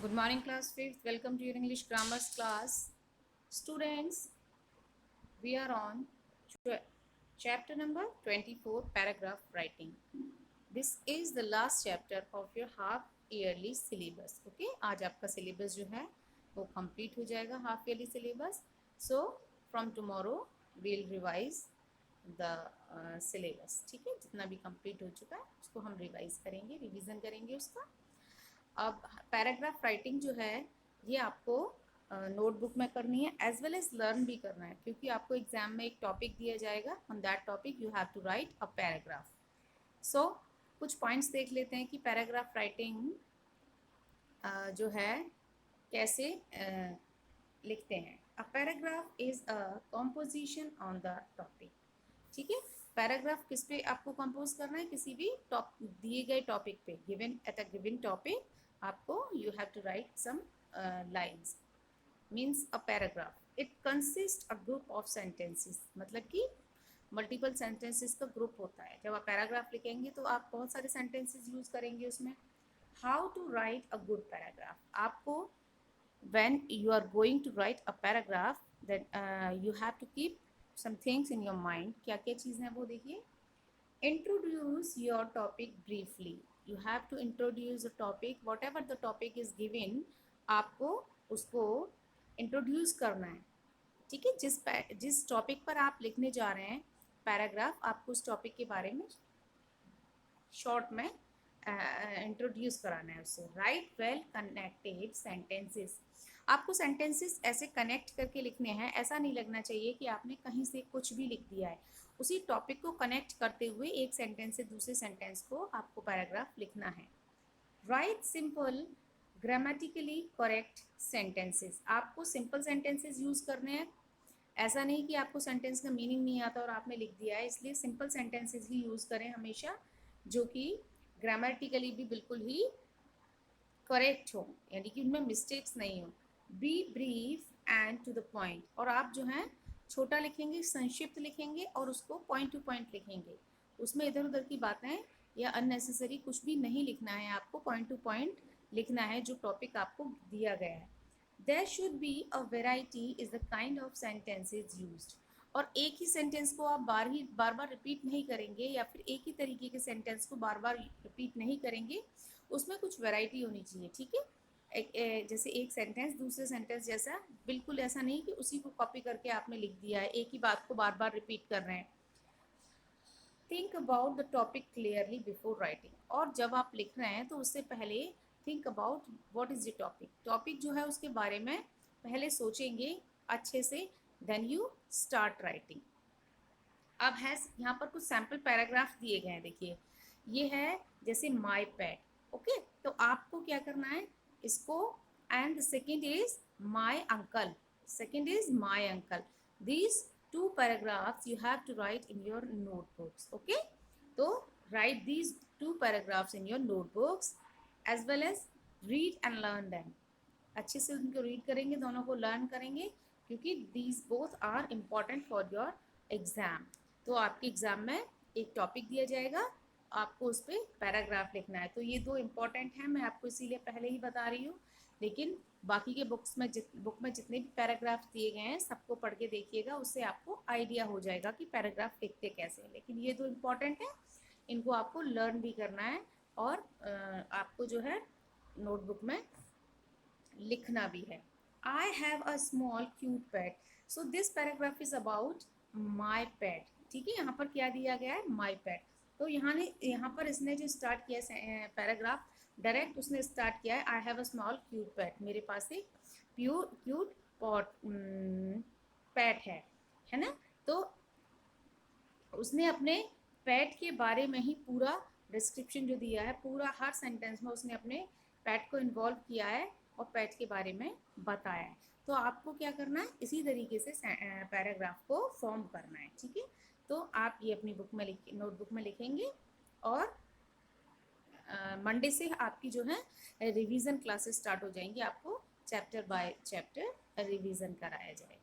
Good morning, class 5th. Welcome to your English grammars class. Students, we are on chapter number 24, paragraph writing. This is the last chapter of your half yearly syllabus. Okay, आज आपका syllabus जो है वो complete हो जाएगा, half yearly syllabus. So from tomorrow we'll revise the syllabus. ठीक है, जितना भी complete हो चुका है उसको हम revise करेंगे, revision करेंगे उसका. अब पैराग्राफ राइटिंग जो है ये आपको नोटबुक में करनी है एज वेल एज लर्न भी करना है, क्योंकि आपको एग्जाम में एक टॉपिक दिया जाएगा. On that topic you have to write a paragraph. So कुछ पॉइंट्स देख लेते हैं कि पैराग्राफ राइटिंग जो है कैसे लिखते हैं. A paragraph is a composition on the topic. ठीक है, पैराग्राफ किस पे आपको कंपोज करना है, किसी भी दिए गए टॉपिक पे, given at a given topic आपको you have to write some lines. Means a paragraph it consist a group of sentences, मतलब कि मल्टीपल सेंटेंसेस का ग्रुप होता है. जब आप पैराग्राफ लिखेंगे तो आप बहुत सारे सेंटेंसेस यूज करेंगे उसमें. How to write a good paragraph. आपको when you are going to write a paragraph then you have to keep some things in your mind. क्या क्या चीज़ें हैं वो देखिए. Introduce your topic briefly. You have to introduce the topic, whatever the topic is given, आपको उसको introduce करना है. ठीक है, जिस टॉपिक पर आप लिखने जा रहे हैं पैराग्राफ, आपको उस टॉपिक के बारे में शॉर्ट में इंट्रोड्यूस कराना है उससे. Right well connected sentences. आपको सेंटेंसेस ऐसे कनेक्ट करके लिखने हैं, ऐसा नहीं लगना चाहिए कि आपने कहीं से कुछ भी लिख दिया है. उसी टॉपिक को कनेक्ट करते हुए एक सेंटेंस से दूसरे सेंटेंस को आपको पैराग्राफ लिखना है. Right simple grammatically correct sentences. आपको सिंपल सेंटेंसेस यूज करने हैं. ऐसा नहीं कि आपको सेंटेंस का मीनिंग नहीं आता और आपने लिख दिया है, इसलिए सिंपल सेंटेंसेस ही यूज करें हमेशा, जो कि ग्रामेटिकली भी बिल्कुल ही करेक्ट हो, यानी कि उनमें मिस्टेक्स नहीं हो. Be brief and to the point. और आप जो हैं छोटा लिखेंगे, संक्षिप्त लिखेंगे और उसको पॉइंट टू पॉइंट लिखेंगे. उसमें इधर उधर की बातें या अननेसेसरी कुछ भी नहीं लिखना है, आपको पॉइंट टू पॉइंट लिखना है जो टॉपिक आपको दिया गया है. There should be a variety is the kind of sentences used. और एक ही सेंटेंस को आप बार बार रिपीट नहीं करेंगे, या फिर एक ही तरीके के सेंटेंस को बार बार रिपीट नहीं करेंगे, उसमें कुछ वैरायटी होनी चाहिए. ठीक है, जैसे एक सेंटेंस दूसरे सेंटेंस जैसा, बिल्कुल ऐसा नहीं कि उसी को कॉपी करके आपने लिख दिया है, एक ही बात को बार बार रिपीट कर रहे हैं. Think about the topic clearly before writing. और जब आप लिख रहे हैं तो उससे पहले think about what is the topic. Topic जो है उसके बारे में पहले सोचेंगे अच्छे से, देन यू स्टार्ट राइटिंग. अब है यहाँ पर कुछ सैम्पल पैराग्राफ दिए गए हैं. देखिए, ये है जैसे माई पेट. ओके, तो आपको क्या करना है इसको. And second is my uncle. Second is my uncle. These two paragraphs you have to write in your notebooks. Okay, तो write these two paragraphs in your notebooks as well as read and learn them. अच्छे से उनको read करेंगे, दोनों को learn करेंगे, क्योंकि these both are important for your exam. तो आपके एग्ज़ाम में एक टॉपिक दिया जाएगा, आपको उस पर पैराग्राफ लिखना है. तो ये दो इम्पॉर्टेंट हैं, मैं आपको इसीलिए पहले ही बता रही हूँ. लेकिन बाकी के बुक में जितने भी पैराग्राफ दिए गए हैं सबको पढ़ के देखिएगा, उससे आपको आइडिया हो जाएगा कि पैराग्राफ लिखते कैसे हैं. लेकिन ये दो इम्पॉर्टेंट हैं, इनको आपको लर्न भी करना है और आपको जो है नोटबुक में लिखना भी है. I have a small cute pet. So this paragraph is about my pet. ठीक है, यहाँ पर क्या दिया गया है, माई पेट. तो यहाँ पर इसने जो स्टार्ट किया है पैराग्राफ, डायरेक्ट उसने स्टार्ट किया है I have a small cute pet. मेरे पास एक क्यूट पॉट पेट है ना. तो उसने अपने पेट के बारे में ही पूरा डिस्क्रिप्शन जो दिया है, पूरा हर सेंटेंस में उसने अपने पेट को इन्वॉल्व किया है और पेट के बारे में बताया है. तो आपको क्या करना है, इसी तरीके से पैराग्राफ को फॉर्म करना है. ठीक है, तो आप ये अपनी नोटबुक में लिखेंगे और मंडे से आपकी जो है रिवीजन क्लासेस स्टार्ट हो जाएंगी. आपको चैप्टर बाय चैप्टर रिवीजन कराया जाएगा.